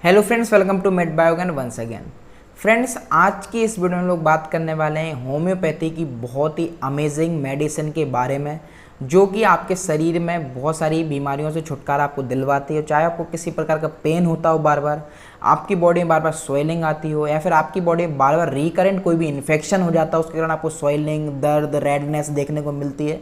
Hello friends, welcome to Med Biogen once again. Friends, आज की इस वीडियो में लोग बात करने वाले हैं होम्योपैथी की बहुत ही अमेजिंग मेडिसिन के बारे में, जो कि आपके शरीर में बहुत सारी बीमारियों से छुटकारा आपको दिलवाती है। चाहे आपको किसी प्रकार का पेन होता हो, बार बार आपकी बॉडी में बार बार स्वेलिंग आती हो, या फिर आपकी बॉडी में बार बार रिकरेंट कोई भी इन्फेक्शन हो जाता है, उसके कारण आपको स्वेलिंग, दर्द, रेडनेस देखने को मिलती है,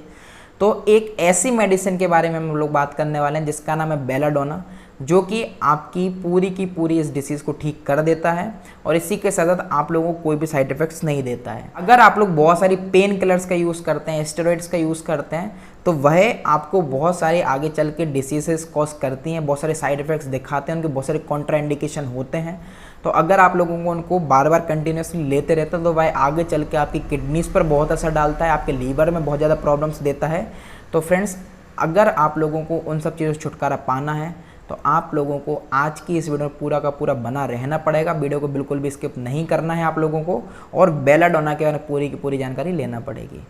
तो एक ऐसी मेडिसिन के बारे में हम लोग बात करने वाले हैं जिसका नाम है बेलाडोना, जो कि आपकी पूरी की पूरी इस डिसीज़ को ठीक कर देता है और इसी के साथ साथ आप लोगों को कोई भी साइड इफेक्ट्स नहीं देता है। अगर आप लोग बहुत सारी पेन किलर्स का यूज़ करते हैं, स्टेरॉइड्स का यूज़ करते हैं, तो वह आपको बहुत सारे आगे चल के डिसीजेस कॉज करती हैं, बहुत सारे साइड इफेक्ट्स दिखाते हैं, उनके बहुत सारे कॉन्ट्राइंडिकेशन होते हैं। तो अगर आप लोगों को उनको बार बार कंटिन्यूसली लेते रहते हैं तो वह आगे चल के आपकी किडनीज़ पर बहुत असर डालता है, आपके लीवर में बहुत ज़्यादा प्रॉब्लम्स देता है। तो फ्रेंड्स, अगर आप लोगों को उन सब चीज़ों से छुटकारा पाना है तो आप लोगों को आज की इस वीडियो में पूरा का पूरा बना रहना पड़ेगा। वीडियो को बिल्कुल भी स्किप नहीं करना है आप लोगों को, और बेलाडोना के बारे में पूरी की पूरी जानकारी लेना पड़ेगी।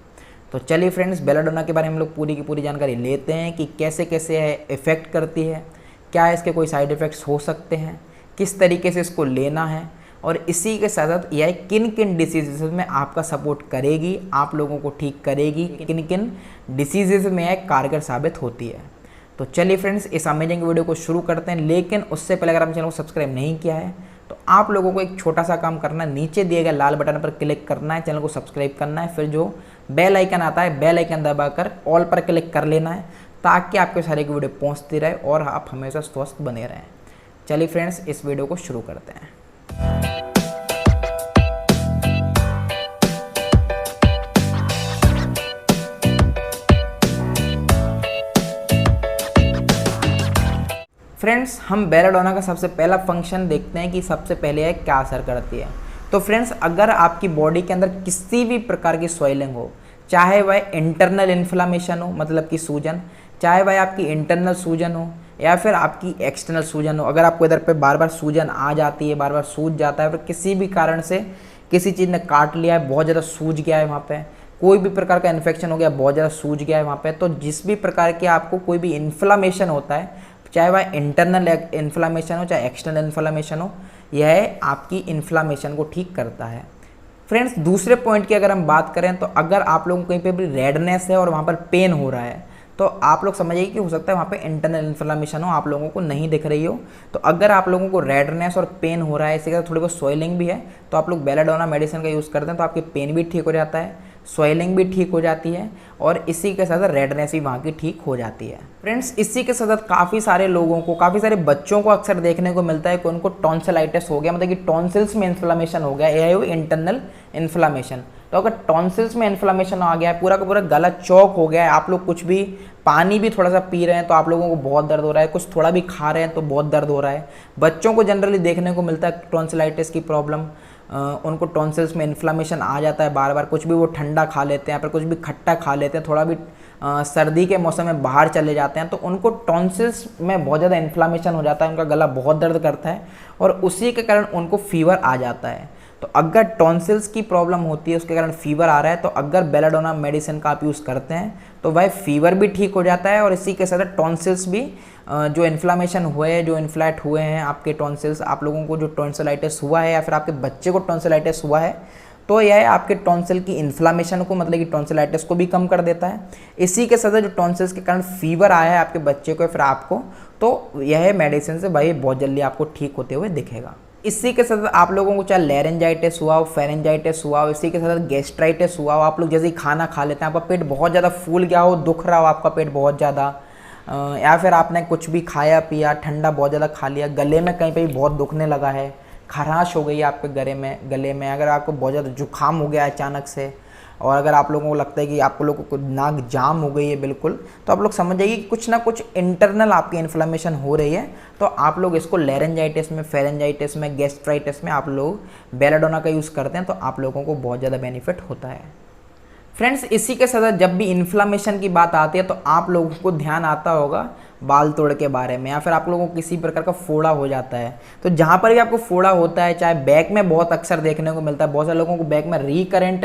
तो चलिए फ्रेंड्स, बेलाडोना के बारे में हम लोग पूरी की पूरी जानकारी लेते हैं कि कैसे कैसे इफ़ेक्ट करती है, क्या इसके कोई साइड इफ़ेक्ट्स हो सकते हैं, किस तरीके से इसको लेना है, और इसी के साथ साथ यह किन किन डिसीज़ में आपका सपोर्ट करेगी, आप लोगों को ठीक करेगी, किन किन डिसीज़ में यह कारगर साबित होती है। तो चलिए फ्रेंड्स, इस अमेजिंग वीडियो को शुरू करते हैं। लेकिन उससे पहले अगर आपने चैनल को सब्सक्राइब नहीं किया है तो आप लोगों को एक छोटा सा काम करना है, नीचे दिए गए लाल बटन पर क्लिक करना है, चैनल को सब्सक्राइब करना है, फिर जो बेल आइकन आता है बेल आइकन दबाकर ऑल पर क्लिक कर लेना है, ताकि आपके सारे की वीडियो पहुँचती रहे और आप हमेशा स्वस्थ बने रहें। चलिए फ्रेंड्स, इस वीडियो को शुरू करते हैं। फ्रेंड्स, हम बेलाडोना का सबसे पहला फंक्शन देखते हैं कि सबसे पहले है क्या असर करती है। तो फ्रेंड्स, अगर आपकी बॉडी के अंदर किसी भी प्रकार की स्वेलिंग हो, चाहे वह इंटरनल इन्फ्लामेशन हो, मतलब कि सूजन, चाहे वह आपकी इंटरनल सूजन हो या फिर आपकी एक्सटर्नल सूजन हो, अगर आपको इधर पे बार बार सूजन आ जाती है, बार बार सूज जाता है, फिर किसी भी कारण से किसी चीज़ ने काट लिया है, बहुत ज़्यादा सूज गया है, वहाँ पे कोई भी प्रकार का इन्फेक्शन हो गया, बहुत ज़्यादा सूज गया है वहाँ पे, तो जिस भी प्रकार के आपको कोई भी इन्फ्लामेशन होता है, चाहे वह इंटरनल इन्फ्लामेशन हो चाहे एक्सटर्नल इन्फ्लामेशन हो, यह आपकी इन्फ्लामेशन को ठीक करता है। फ्रेंड्स, दूसरे पॉइंट की अगर हम बात करें तो अगर आप लोगों को कहीं पे भी रेडनेस है और वहाँ पर पेन हो रहा है, तो आप लोग समझिए कि हो सकता है वहाँ पे इंटरनल इन्फ्लामेशन हो, आप लोगों को नहीं दिख रही हो। तो अगर आप लोगों को रेडनेस और पेन हो रहा है, इसी के साथ थोड़ी बहुत स्वेलिंग भी है, तो आप लोग बेलाडोना मेडिसिन का यूज़ करते हैं तो आपकी पेन भी ठीक हो जाता है, स्वेलिंग भी ठीक हो जाती है, और इसी के साथ रेडनेस भी वहाँ की ठीक हो जाती है। फ्रेंड्स, इसी के साथ काफ़ी सारे लोगों को, काफ़ी सारे बच्चों को अक्सर देखने को मिलता है कि उनको टॉन्सिलाइटिस हो गया, मतलब कि टॉन्सिल्स में इन्फ्लामेशन हो गया, यह है वो इंटरनल इन्फ्लामेशन। तो अगर टॉन्सिल्स में इन्फ्लामेशन आ गया है, पूरा का पूरा गला चौक हो गया है, आप लोग कुछ भी पानी भी थोड़ा सा पी रहे हैं तो आप लोगों को बहुत दर्द हो रहा है, कुछ थोड़ा भी खा रहे हैं तो बहुत दर्द हो रहा है। बच्चों को जनरली देखने को मिलता है टॉन्सिलाइटिस की प्रॉब्लम, उनको टॉन्सिल्स में इन्फ्लामेशन आ जाता है बार बार, कुछ भी वो ठंडा खा लेते हैं या फिर कुछ भी खट्टा खा लेते हैं, थोड़ा भी सर्दी के मौसम में बाहर चले जाते हैं तो उनको टॉन्सिल्स में बहुत ज़्यादा इन्फ्लामेशन हो जाता है, उनका गला बहुत दर्द करता है और उसी के कारण उनको फीवर आ जाता है। तो अगर टॉन्सिल्स की प्रॉब्लम होती है, उसके कारण फीवर आ रहा है, तो अगर बेलाडोना मेडिसिन का आप यूज़ करते हैं तो वह फीवर भी ठीक हो जाता है और इसी के साथ टॉन्सिल्स भी जो इन्फ्लामेशन हुए, जो इन्फ्लैट हुए हैं आपके टॉन्सिल्स, आप लोगों को जो टॉन्सिलाइटिस हुआ है या फिर आपके बच्चे को टॉन्सिलाइटिस हुआ है, तो यह आपके टॉन्सिल की इन्फ्लामेशन को, मतलब कि टॉन्सिलाइटिस को भी कम कर देता है। इसी के साथ जो टॉन्सिल्स के कारण फीवर आया है आपके बच्चे को या फिर आपको, तो यह मेडिसिन से भाई बहुत जल्दी आपको ठीक होते हुए दिखेगा। इसी के साथ आप लोगों को चाहे लेरेंजाइटिस हुआ हो, फेरेंजाइटिस हुआ हो, इसी के साथ गैस्ट्राइटिस हुआ हो, आप लोग जैसे ही खाना खा लेते हैं, आपका पेट बहुत ज़्यादा फूल गया हो, दुख रहा हो आपका पेट बहुत ज़्यादा, या फिर आपने कुछ भी खाया पिया, ठंडा बहुत ज़्यादा खा लिया, गले में कहीं पे भी बहुत दुखने लगा है, खराश हो गई है आपके गले में, अगर आपको बहुत ज़्यादा जुकाम हो गया अचानक से, और अगर आप लोगों को लगता है कि आप लोगों को नाक जाम हो गई है बिल्कुल, तो आप लोग समझ जाइए कि कुछ ना कुछ इंटरनल आपकी इन्फ्लामेशन हो रही है। तो आप लोग इसको लेरेंजाइटिस में, फेरेंजाइटिस में, गैस्ट्राइटिस में आप लोग बेलाडोना का यूज़ करते हैं तो आप लोगों को बहुत ज़्यादा बेनिफिट होता है। फ्रेंड्स, इसी के साथ जब भी इन्फ्लामेशन की बात आती है तो आप लोगों को ध्यान आता होगा बाल तोड़ के बारे में, या फिर आप लोगों को किसी प्रकार का फोड़ा हो जाता है, तो जहाँ पर भी आपको फोड़ा होता है, चाहे बैक में बहुत अक्सर देखने को मिलता है, बहुत सारे लोगों को बैक में रिकरेंट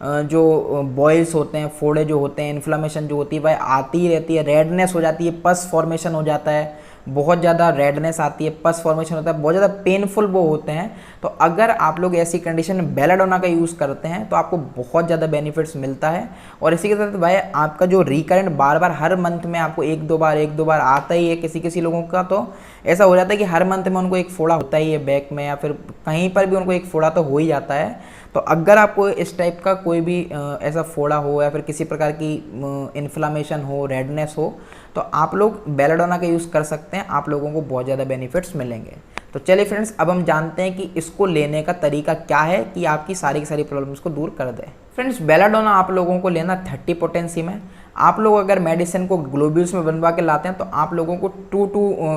जो बॉयल्स होते हैं, फोड़े जो होते हैं, इन्फ्लामेशन जो होती है वह आती ही रहती है, रेडनेस हो जाती है, पस फॉर्मेशन हो जाता है, बहुत ज़्यादा रेडनेस आती है, पस फॉर्मेशन होता है, बहुत ज़्यादा पेनफुल वो होते हैं। तो अगर आप लोग ऐसी कंडीशन में बेलाडोना का यूज़ करते हैं तो आपको बहुत ज़्यादा बेनिफिट्स मिलता है। और इसी के साथ भाई आपका जो रिकरेंट बार बार हर मंथ में आपको एक दो बार आता ही है। किसी लोगों का तो ऐसा हो जाता है कि हर मंथ में उनको एक फोड़ा होता ही है बैक में, या फिर कहीं पर भी उनको एक फोड़ा तो हो ही जाता है। तो अगर आपको इस टाइप का कोई भी ऐसा फोड़ा हो या फिर किसी प्रकार की इन्फ्लामेशन हो, रेडनेस हो, तो आप लोग बेलाडोना का यूज़ कर सकते हैं, आप लोगों को बहुत ज़्यादा बेनिफिट्स मिलेंगे। तो चलिए फ्रेंड्स, अब हम जानते हैं कि इसको लेने का तरीका क्या है कि आपकी सारी की सारी प्रॉब्लम्स को दूर कर दे। फ्रेंड्स, बेलाडोना आप लोगों को लेना 30 पोटेंसी में। आप लोग अगर मेडिसिन को ग्लोब्यूल्स में बनवा के लाते हैं तो आप लोगों को 2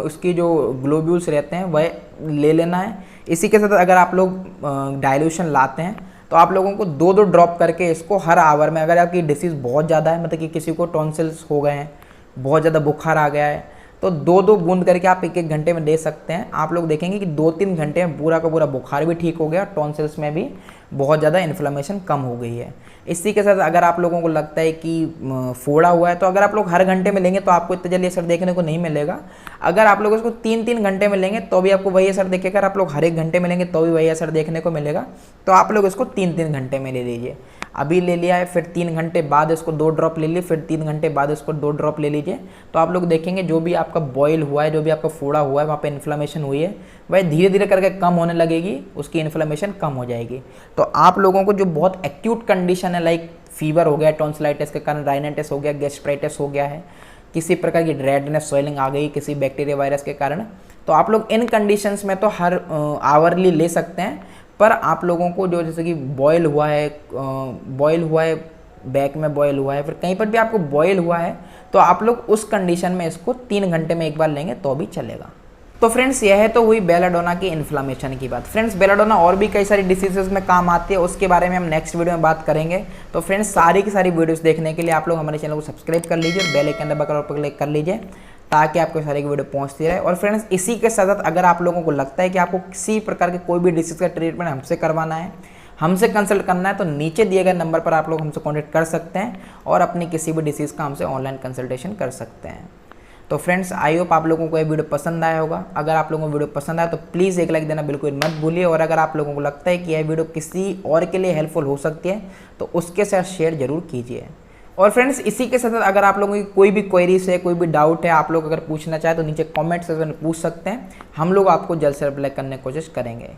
उसकी जो ग्लोब्यूल्स रहते हैं वह ले लेना है। इसी के साथ अगर आप लोग डाइल्यूशन लाते हैं तो आप लोगों को 2 ड्रॉप करके इसको हर आवर में, अगर आपकी डिसीज़ बहुत ज़्यादा है, मतलब कि किसी को टॉन्सिल्स हो गए हैं, बहुत ज़्यादा बुखार आ गया है, तो 2 बूंद करके आप 1 घंटे में दे सकते हैं। आप लोग देखेंगे कि 2-3 घंटे में पूरा का पूरा बुखार भी ठीक हो गया, टॉन्सिल्स में भी बहुत ज़्यादा इन्फ्लेमेशन कम हो गई है। इसी के साथ अगर आप लोगों को लगता है कि फोड़ा हुआ है, तो अगर आप लोग हर घंटे में लेंगे तो आपको इतना जल्दी असर देखने को नहीं मिलेगा। अगर आप लोग इसको 3-3 घंटे में लेंगे तो भी आपको वही असर दिखेगा। अगर आप लोग हर 1 घंटे में लेंगे तो भी वही असर देखने को मिलेगा। तो आप लोग इसको 3-3 घंटे में ले लीजिए। अभी ले लिया है, फिर 3 घंटे बाद इसको 2 ड्रॉप ले लिए, फिर 3 घंटे बाद इसको 2 ड्रॉप ले लीजिए। तो आप लोग देखेंगे जो भी आपका बॉयल हुआ है, जो भी आपका फोड़ा हुआ है, वहाँ पे इन्फ्लेमेशन हुई है, वह धीरे धीरे करके कम होने लगेगी, उसकी इन्फ्लेमेशन कम हो जाएगी। तो आप लोगों को जो बहुत एक्यूट कंडीशन है, लाइक फीवर हो गया, टॉन्सिलाइटिस के कारण राइनाइटिस हो गया, गैस्ट्राइटिस हो गया है, किसी प्रकार की रेडनेस, स्वेलिंग आ गई किसी बैक्टीरिया वायरस के कारण, तो आप लोग इन कंडीशंस में तो हर आवरली ले सकते हैं। पर आप लोगों को जो जैसे कि बॉयल हुआ है, बैक में बॉयल हुआ है, फिर कहीं पर भी आपको बॉयल हुआ है, तो आप लोग उस कंडीशन में इसको 3 घंटे में एक बार लेंगे तो भी चलेगा। तो फ्रेंड्स, यह तो हुई बेलाडोना की इन्फ्लामेशन की बात। फ्रेंड्स, बेलाडोना और भी कई सारी डिसीजेस में काम आती है, उसके बारे में हम नेक्स्ट वीडियो में बात करेंगे। तो फ्रेंड्स, सारी की सारी वीडियोस देखने के लिए आप लोग हमारे चैनल को सब्सक्राइब कर लीजिए और बेल आइकन दबाकर और क्लिक कर लीजिए ताकि आपको सारी वीडियो पहुंचती रहे। और फ्रेंड्स, इसी के साथ अगर आप लोगों को लगता है कि आपको किसी प्रकार के कोई भी डिसीज का ट्रीटमेंट हमसे करवाना है, हमसे कंसल्ट करना है, तो नीचे दिए गए नंबर पर आप लोग हमसे कॉन्टेक्ट कर सकते हैं और अपनी किसी भी डिसीज़ का हमसे ऑनलाइन कंसल्टेशन कर सकते हैं। तो फ्रेंड्स, आई होप आप लोगों को ये वीडियो पसंद आया होगा। अगर आप लोगों को वीडियो पसंद आया तो प्लीज़ एक लाइक देना बिल्कुल मत भूलिए। और अगर आप लोगों को लगता है कि यह वीडियो किसी और के लिए हेल्पफुल हो सकती है तो उसके साथ शेयर जरूर कीजिए। और फ्रेंड्स, इसी के साथ अगर आप लोगों की कोई भी क्वेरीज है, कोई भी डाउट है, आप लोग अगर पूछना चाहें तो नीचे कमेंट सेक्शन में पूछ सकते हैं। हम लोग आपको जल्द से रिप्लाई करने की कोशिश करेंगे।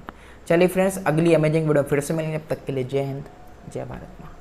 चलिए फ्रेंड्स, अगली अमेजिंग वीडियो फिर से मिलेंगे। तब तक के लिए जय हिंद, जय भारत।